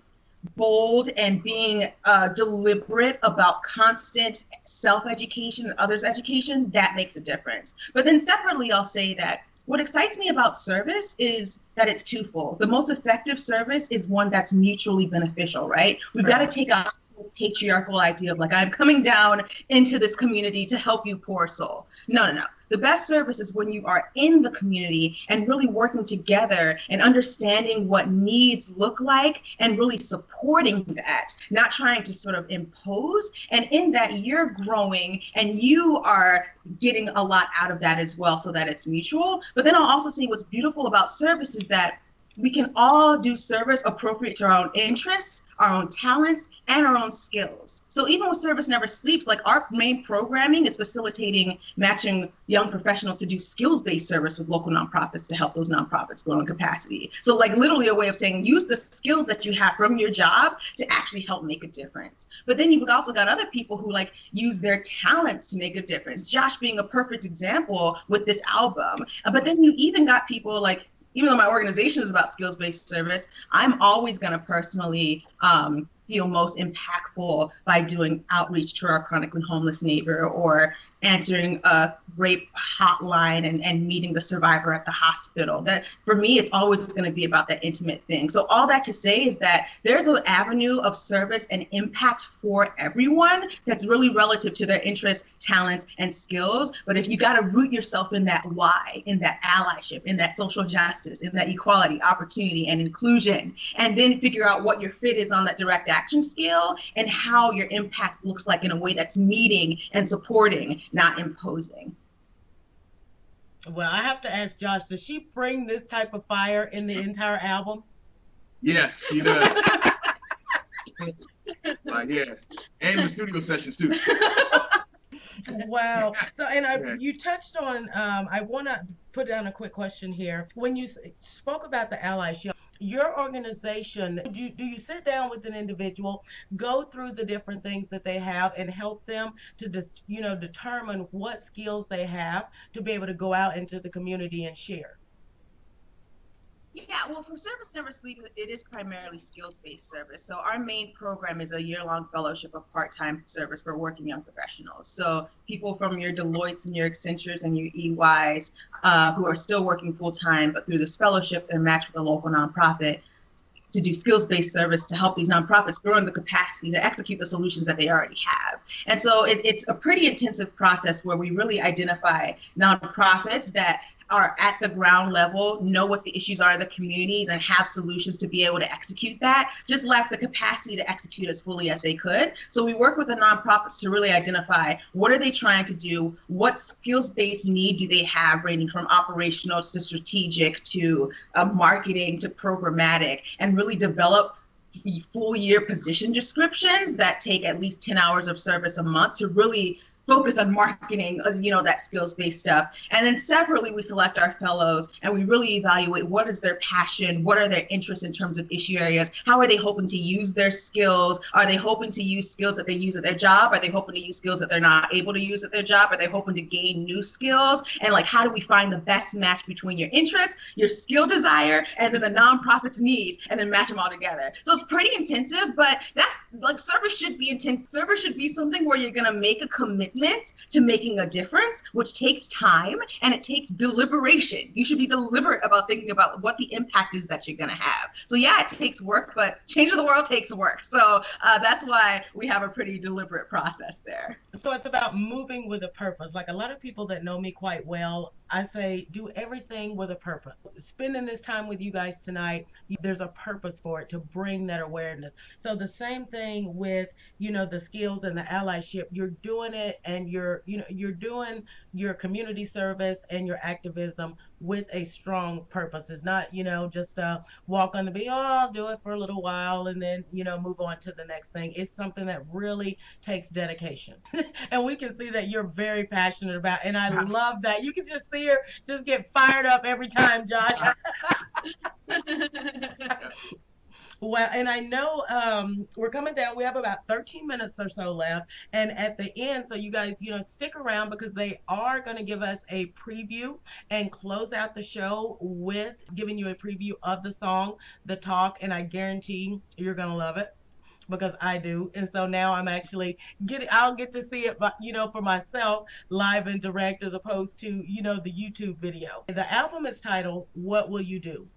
bold and being deliberate about constant self-education and others' education, that makes a difference. But then separately, I'll say that what excites me about service is that it's twofold. The most effective service is one that's mutually beneficial, right? We've got to take a patriarchal idea of like, I'm coming down into this community to help you, poor soul. No. The best service is when you are in the community and really working together and understanding what needs look like and really supporting that, not trying to sort of impose. And in that, you're growing and you are getting a lot out of that as well, so that it's mutual. But then I'll also say what's beautiful about service is that we can all do service appropriate to our own interests, our own talents, and our own skills. So even with Service Never Sleeps, like our main programming is facilitating matching young professionals to do skills-based service with local nonprofits to help those nonprofits grow in capacity. So like literally a way of saying, use the skills that you have from your job to actually help make a difference. But then you've also got other people who like use their talents to make a difference. Josh being a perfect example with this album. But then you even got people like, even though my organization is about skills-based service, I'm always going to personally feel most impactful by doing outreach to our chronically homeless neighbor or answering a rape hotline and meeting the survivor at the hospital. That for me, it's always going to be about that intimate thing. So all that to say is that there's an avenue of service and impact for everyone that's really relative to their interests, talents, and skills. But if you got to root yourself in that why, in that allyship, in that social justice, in that equality, opportunity, and inclusion, and then figure out what your fit is on that direct action scale and how your impact looks like in a way that's meeting and supporting, not imposing. Well, I have to ask Josh, does she bring this type of fire in the entire album? Yes, she does. Like, yeah, and the studio sessions too. Wow. So, and you touched on, I want to put down a quick question here. When you spoke about the allyship, your organization, do you sit down with an individual, go through the different things that they have and help them to just, determine what skills they have to be able to go out into the community and share? Yeah, well, for Service Never Sleeps, it is primarily skills-based service. So our main program is a year-long fellowship of part-time service for working young professionals. So people from your Deloittes and your Accentures and your EYs who are still working full-time, but through this fellowship, they're matched with a local nonprofit to do skills-based service to help these nonprofits grow in the capacity to execute the solutions that they already have. And so it's a pretty intensive process where we really identify nonprofits that are at the ground level, know what the issues are in the communities and have solutions to be able to execute that, just lack the capacity to execute as fully as they could. So we work with the nonprofits to really identify what are they trying to do, what skills-based need do they have, ranging from operational to strategic to marketing to programmatic, and really develop full year position descriptions that take at least 10 hours of service a month to really focus on marketing, that skills-based stuff. And then separately, we select our fellows and we really evaluate what is their passion, what are their interests in terms of issue areas, how are they hoping to use their skills, are they hoping to use skills that they use at their job, are they hoping to use skills that they're not able to use at their job, are they hoping to gain new skills, and like how do we find the best match between your interests, your skill desire, and then the nonprofit's needs, and then match them all together. So it's pretty intensive, but that's like service should be intense. Service should be something where you're going to make a commitment to making a difference, which takes time and it takes deliberation. You should be deliberate about thinking about what the impact is that you're going to have. So yeah, it takes work, but changing the world takes work. So that's why we have a pretty deliberate process there. So it's about moving with a purpose. Like a lot of people that know me quite well, I say do everything with a purpose. Spending this time with you guys tonight, there's a purpose for it to bring that awareness. So the same thing with, the skills and the allyship, you're doing it and you're doing your community service and your activism with a strong purpose. It's not, just walk on the beat, I'll do it for a little while and then, move on to the next thing. It's something that really takes dedication. And we can see that you're very passionate about, and I love that. You can just see her just get fired up every time, Josh. Well, and I know we're coming down. We have about 13 minutes or so left. And at the end, so you guys, stick around because they are going to give us a preview and close out the show with giving you a preview of the song, The Talk. And I guarantee you're going to love it because I do. And so now I'm actually I'll get to see it, for myself live and direct as opposed to, the YouTube video. The album is titled, What Will You Do?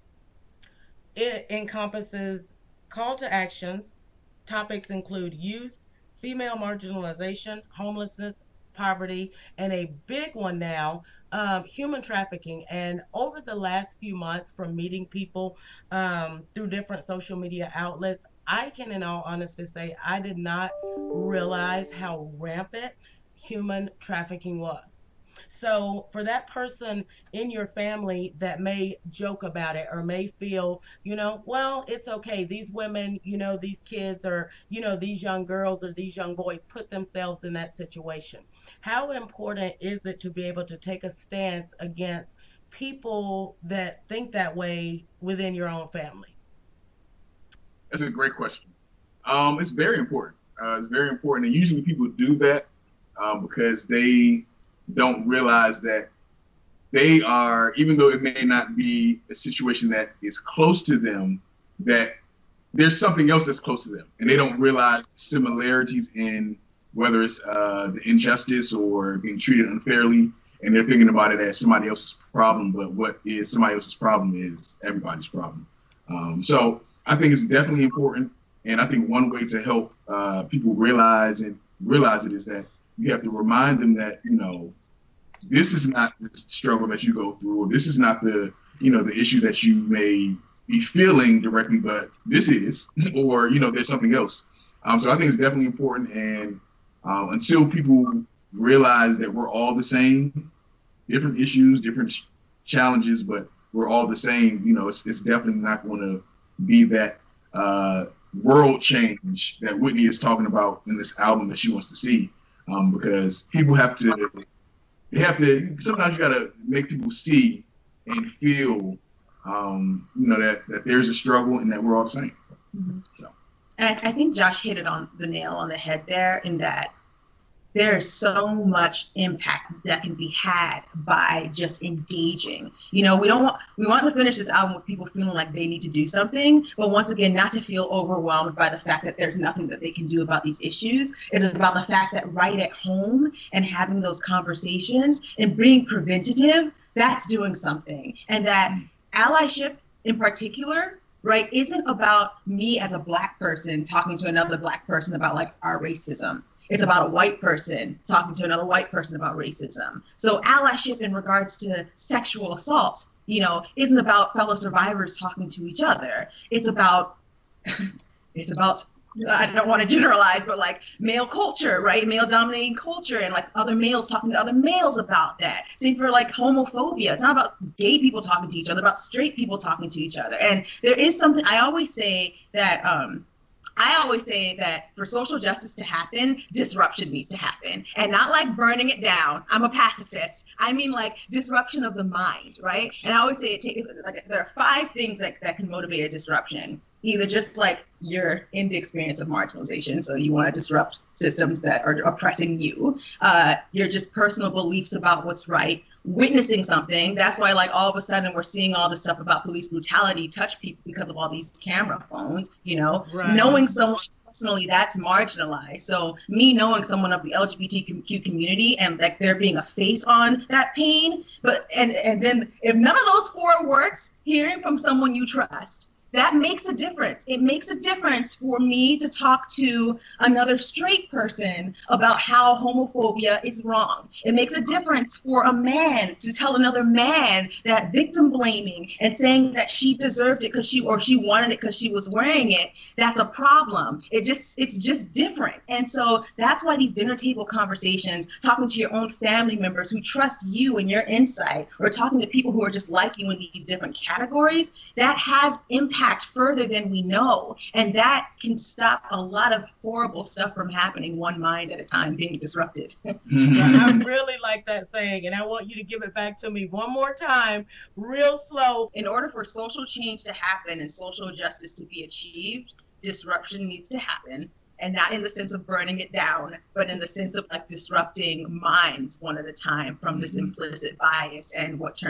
It encompasses call to actions. Topics include youth, female marginalization, homelessness, poverty, and a big one now, human trafficking. And over the last few months, from meeting people through different social media outlets, I can in all honesty say I did not realize how rampant human trafficking was. So for that person in your family that may joke about it or may feel, well, it's okay. These women, these kids or, these young girls or these young boys put themselves in that situation. How important is it to be able to take a stance against people that think that way within your own family? That's a great question. It's very important. It's very important. And usually people do that because they don't realize that they are, even though it may not be a situation that is close to them, that there's something else that's close to them. And they don't realize the similarities in whether it's the injustice or being treated unfairly. And they're thinking about it as somebody else's problem. But what is somebody else's problem is everybody's problem. So I think it's definitely important. And I think one way to help people realize it is that you have to remind them that, this is not the struggle that you go through, or this is not the, the issue that you may be feeling directly, but this is, or, there's something else. So I think it's definitely important. And until people realize that we're all the same, different issues, different challenges, but we're all the same, it's definitely not going to be that world change that Whitney is talking about in this album that she wants to see. Because people sometimes you got to make people see and feel, that there's a struggle and that we're all the same. Mm-hmm. So, and I think Josh hit it on the nail on the head there, in that there's so much impact that can be had by just engaging. We want to finish this album with people feeling like they need to do something, but once again, not to feel overwhelmed by the fact that there's nothing that they can do about these issues. It's about the fact that right at home and having those conversations and being preventative, that's doing something. And that allyship in particular, right, isn't about me as a Black person talking to another Black person about like our racism. It's about a white person talking to another white person about racism. So allyship in regards to sexual assault, isn't about fellow survivors talking to each other. It's about, I don't want to generalize, but like male culture, right? Male dominating culture, and like other males talking to other males about that. Same for like homophobia. It's not about gay people talking to each other, about straight people talking to each other. And there is something, I always say that, I always say that for social justice to happen, disruption needs to happen, and not like burning it down. I'm a pacifist. I mean like disruption of the mind, right? And I always say there are 5 things that can motivate a disruption. Either just like you're in the experience of marginalization, so you want to disrupt systems that are oppressing you. Your just personal beliefs about what's right. Witnessing something. That's why like all of a sudden we're seeing all this stuff about police brutality touch people because of all these camera phones, you know. Right. Knowing someone personally that's marginalized. So me knowing someone of the LGBTQ community and like there being a face on that pain, but and then if none of those 4 works, hearing from someone you trust, that makes a difference. It makes a difference for me to talk to another straight person about how homophobia is wrong. It makes a difference for a man to tell another man that victim blaming and saying that she deserved it because she wanted it because she was wearing it, that's a problem. It's just different. And so that's why these dinner table conversations, talking to your own family members who trust you and your insight, or talking to people who are just like you in these different categories, that has impact further than we know, and that can stop a lot of horrible stuff from happening, one mind at a time being disrupted. I really like that saying, and I want you to give it back to me one more time, real slow. In order for social change to happen and social justice to be achieved, disruption needs to happen, and not in the sense of burning it down, but in the sense of like disrupting minds one at a time from this implicit bias and what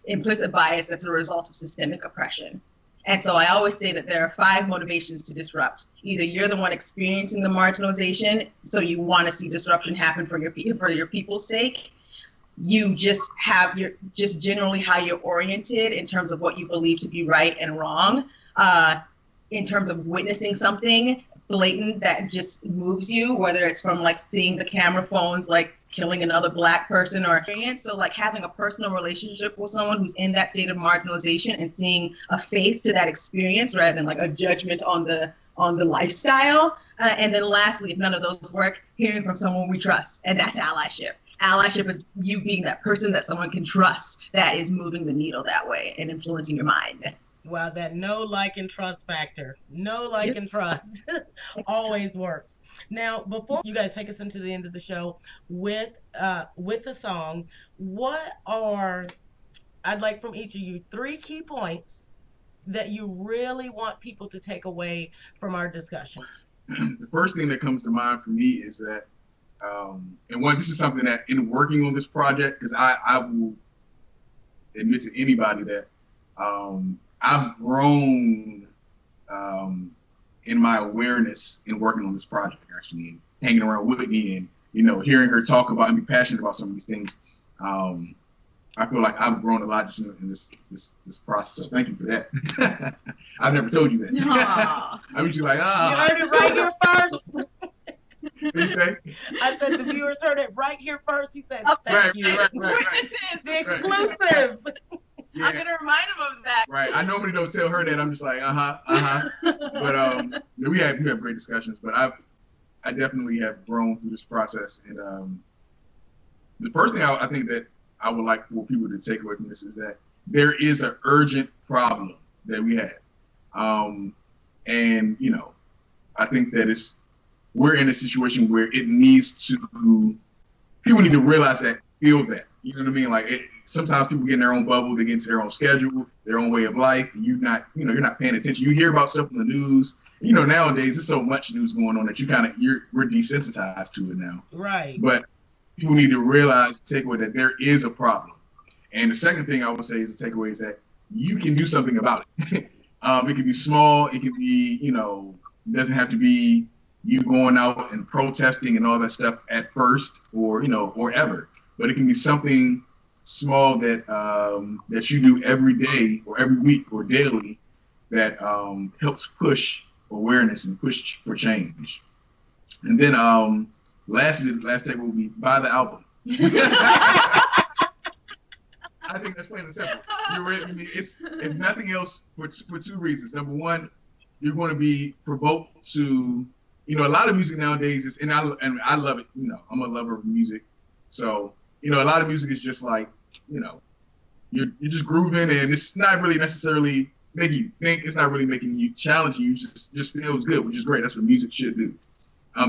implicit bias that's a result of systemic oppression. And so I always say that there are 5 motivations to disrupt. Either you're the one experiencing the marginalization, so you want to see disruption happen for your people's sake. You just generally how you're oriented in terms of what you believe to be right and wrong, in terms of witnessing something blatant that just moves you, whether it's from like seeing the camera phones like killing another Black person or experience. So like having a personal relationship with someone who's in that state of marginalization and seeing a face to that experience rather than like a judgment on the lifestyle. And then lastly, if none of those work, hearing from someone we trust, and that's allyship. Allyship is you being that person that someone can trust that is moving the needle that way and influencing your mind. Wow, that know, like, and trust factor. Know, like, and trust always works. Now, before you guys take us into the end of the show with the song, I'd like from each of you 3 key points that you really want people to take away from our discussion. The first thing that comes to mind for me is that, this is something that in working on this project, because I will admit to anybody that I've grown in my awareness in working on this project, actually, and hanging around Whitney and, hearing her talk about and be passionate about some of these things. I feel like I've grown a lot just in this process. So thank you for that. I've never told you that. I'm usually like, You heard it right here first. What did you say? I said the viewers heard it right here first. He said, thank you. Right. The exclusive. Yeah. I'm gonna remind him of that. Right. I normally don't tell her that. I'm just like, But we have great discussions. But I definitely have grown through this process. And the first thing I think that I would like for people to take away from this is that there is an urgent problem that we have. And I think that we're in a situation where it needs to. People need to realize that, feel that. You know what I mean? Like sometimes people get in their own bubble, they get into their own schedule, their own way of life. And you're not paying attention. You hear about stuff in the news. Nowadays there's so much news going on that we're desensitized to it now. Right. But people need to realize, take away that there is a problem. And the second thing I would say is the takeaway is that you can do something about it. It can be small. It can be, it doesn't have to be you going out and protesting and all that stuff at first or ever. But it can be something small that you do every day or every week or daily that helps push awareness and push for change. And then lastly, the last take will be buy the album. I think that's plain and simple. If nothing else, for 2 reasons. Number one, you're going to be provoked to, a lot of music nowadays and I love it. I'm a lover of music, so a lot of music is just like, you're just grooving, and it's not really necessarily make you think. It's not really making you challenging you. Just feels good, which is great. That's what music should do.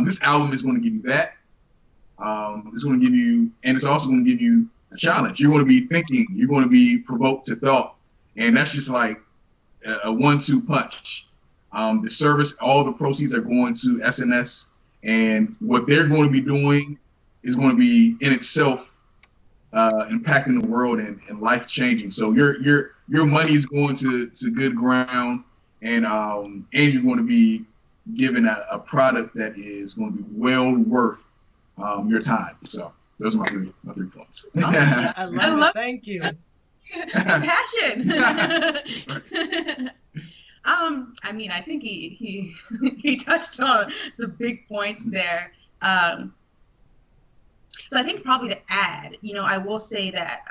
This album is going to give you that. It's going to give you, and it's also going to give you a challenge. You're going to be thinking. You're going to be provoked to thought, and that's just like a 1-2 punch. The service, all the proceeds are going to SNS, and what they're going to be doing is going to be in itself impacting the world and life changing. So your money is going to good ground, and you're going to be given a product that is going to be well worth your time. So those are my three points. I love it. Thank you. Passion. I mean, I think he touched on the big points there. So I think probably to add, I will say that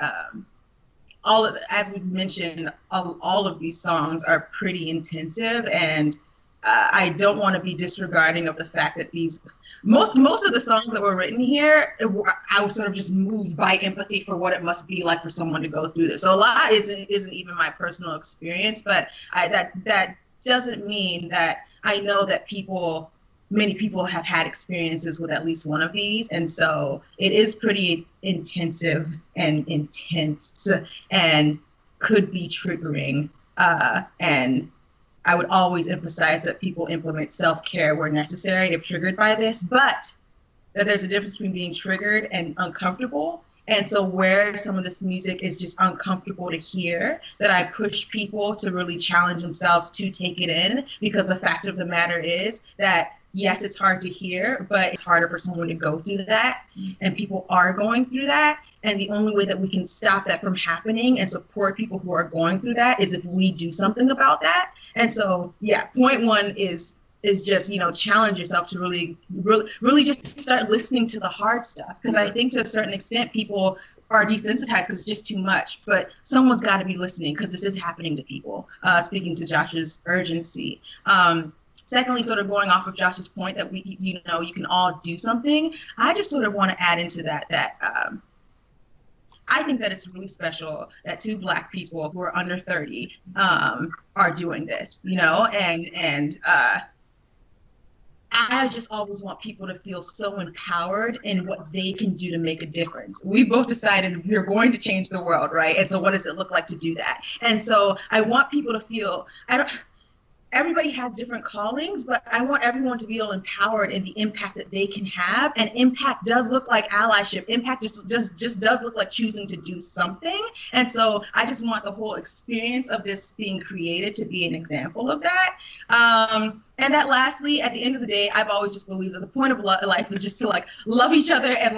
as we mentioned, all of these songs are pretty intensive, and I don't want to be disregarding of the fact that most of the songs that were written here, I was sort of just moved by empathy for what it must be like for someone to go through this. So a lot isn't even my personal experience, but that doesn't mean that I know that many people have had experiences with at least one of these, and so it is pretty intensive and intense and could be triggering, and I would always emphasize that people implement self-care where necessary if triggered by this, but that there's a difference between being triggered and uncomfortable. And so where some of this music is just uncomfortable to hear, that I push people to really challenge themselves to take it in, because the fact of the matter is that yes, it's hard to hear, but it's harder for someone to go through that. And people are going through that. And the only way that we can stop that from happening and support people who are going through that is if we do something about that. And so, yeah, point one is just, challenge yourself to really just start listening to the hard stuff. Because I think to a certain extent, people are desensitized because it's just too much. But someone's got to be listening because this is happening to people. Speaking to Josh's urgency. Secondly, sort of going off of Josh's point that you can all do something. I just sort of want to add into that I think that it's really special that two Black people who are under 30 are doing this, and I just always want people to feel so empowered in what they can do to make a difference. We both decided we're going to change the world, right? And so what does it look like to do that? And so I want people to feel, everybody has different callings, but I want everyone to feel empowered in the impact that they can have. And impact does look like allyship. Impact just does look like choosing to do something. And so I just want the whole experience of this being created to be an example of that. And that lastly, at the end of the day, I've always just believed that the point of life is just to love each other and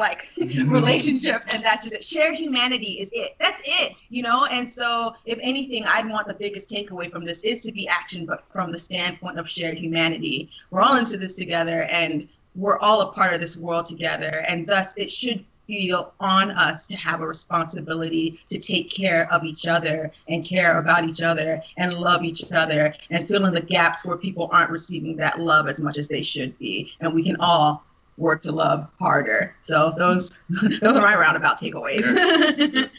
relationships. And that's just it. Shared humanity is it. That's it, And so if anything, I'd want the biggest takeaway from this is to be action, but from the standpoint of shared humanity. We're all into this together, and we're all a part of this world together. And thus it should feel on us to have a responsibility to take care of each other and care about each other and love each other and fill in the gaps where people aren't receiving that love as much as they should be. And we can all work to love harder. So those are my roundabout takeaways.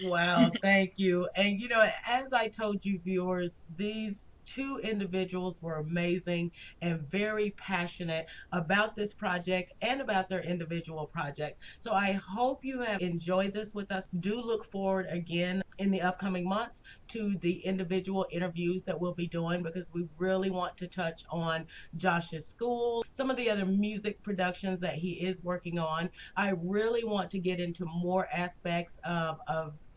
Wow, thank you. And as I told you, viewers, these two individuals were amazing and very passionate about this project and about their individual projects. So I hope you have enjoyed this with us. Do look forward again in the upcoming months to the individual interviews that we'll be doing, because we really want to touch on Josh's school, some of the other music productions that he is working on. I really want to get into more aspects of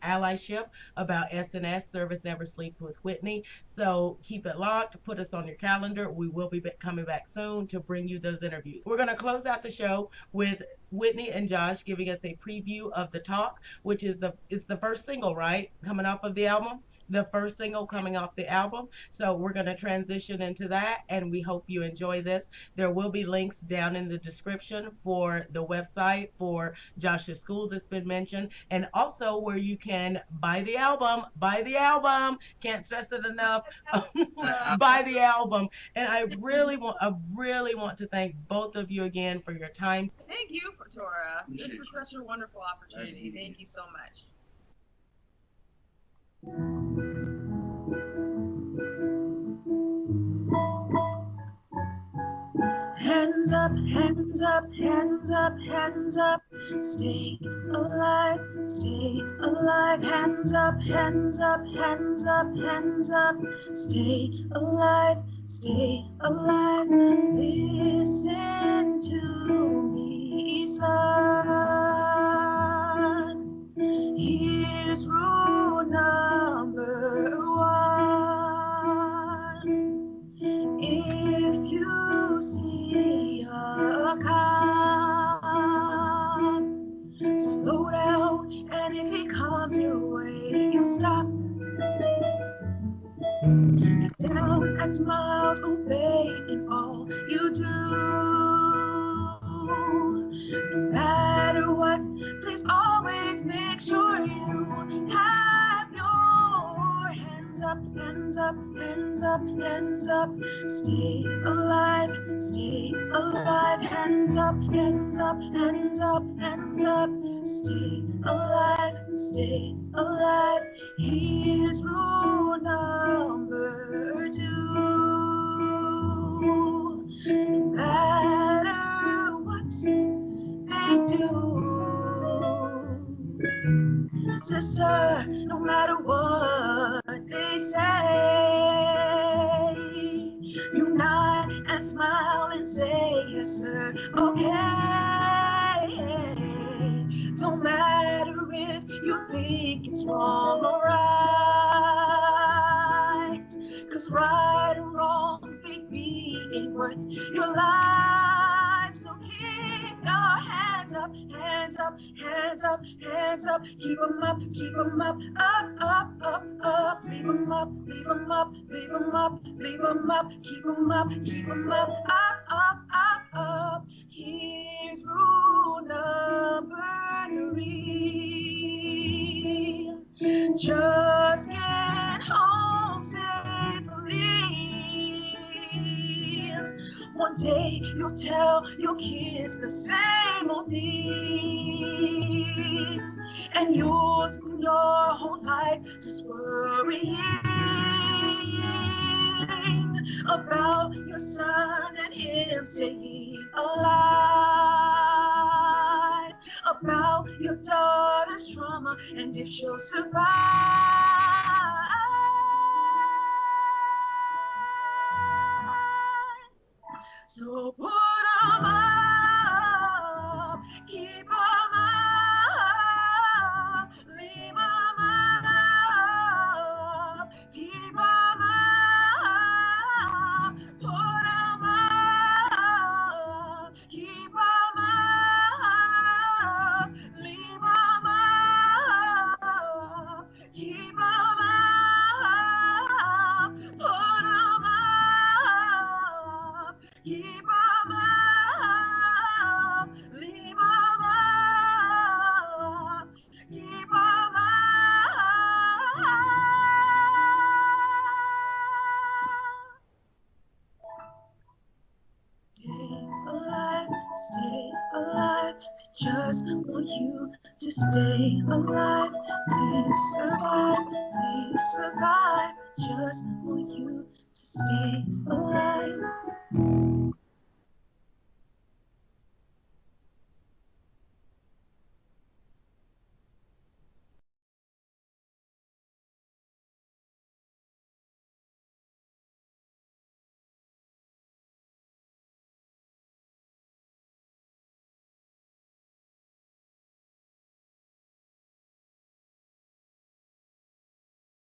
allyship about SNS, Service Never Sleeps with Whitney. So keep it locked, put us on your calendar. We will be coming back soon to bring you those interviews. We're going to close out the show with Whitney and Josh giving us a preview of The Talk, which is the first single, right? Coming off of the album. The first single coming off the album. So we're going to transition into that, and we hope you enjoy this. There will be links down in the description for the website for Josh's school that's been mentioned, and also where you can buy the album. Buy the album. Can't stress it enough. Buy the album. And I really want to thank both of you again for your time. Thank you, Tora. This is such a wonderful opportunity. Thank you so much. hands up, hands up, hands up, hands up. Stay alive, stay alive. Hands up, hands up, hands up, hands up. Stay alive, stay alive. Listen to me, son. Here's rule number one. If you see a cop, slow down, and if he comes your way, you stop. Get down and smile, obey in all you do. No matter what, please always make sure you have your hands up, hands up, hands up, hands up. Stay alive, stay alive. Hands up, hands up, hands up, hands up. Stay alive, stay alive. Here's rule number two. No matter what they do, sister, no matter what they say, unite and smile and say yes sir, okay. Don't matter if you think it's wrong or right, 'cause right or wrong, baby, ain't worth your life. So keep your hands up, hands up, hands up, hands up. Keep them up, up, up, up, up. Leave them up, leave them up, leave them up, leave them up. Keep them up, up, up, up, up. Here's rule number three. Just get home safely. One day you'll tell your kids the same old thing, and you'll spend your whole life just worrying about your son and him staying alive, about your daughter's trauma and if she'll survive. So put 'em up, keep 'em up, leave 'em up, keep 'em up, put 'em up, keep 'em up, leave 'em up, keep 'em up, put 'em up. Keep 'em up, leave 'em up, keep 'em up. Stay alive, stay alive. I just want you to stay alive. Please survive, please survive. I just want you to stay alive.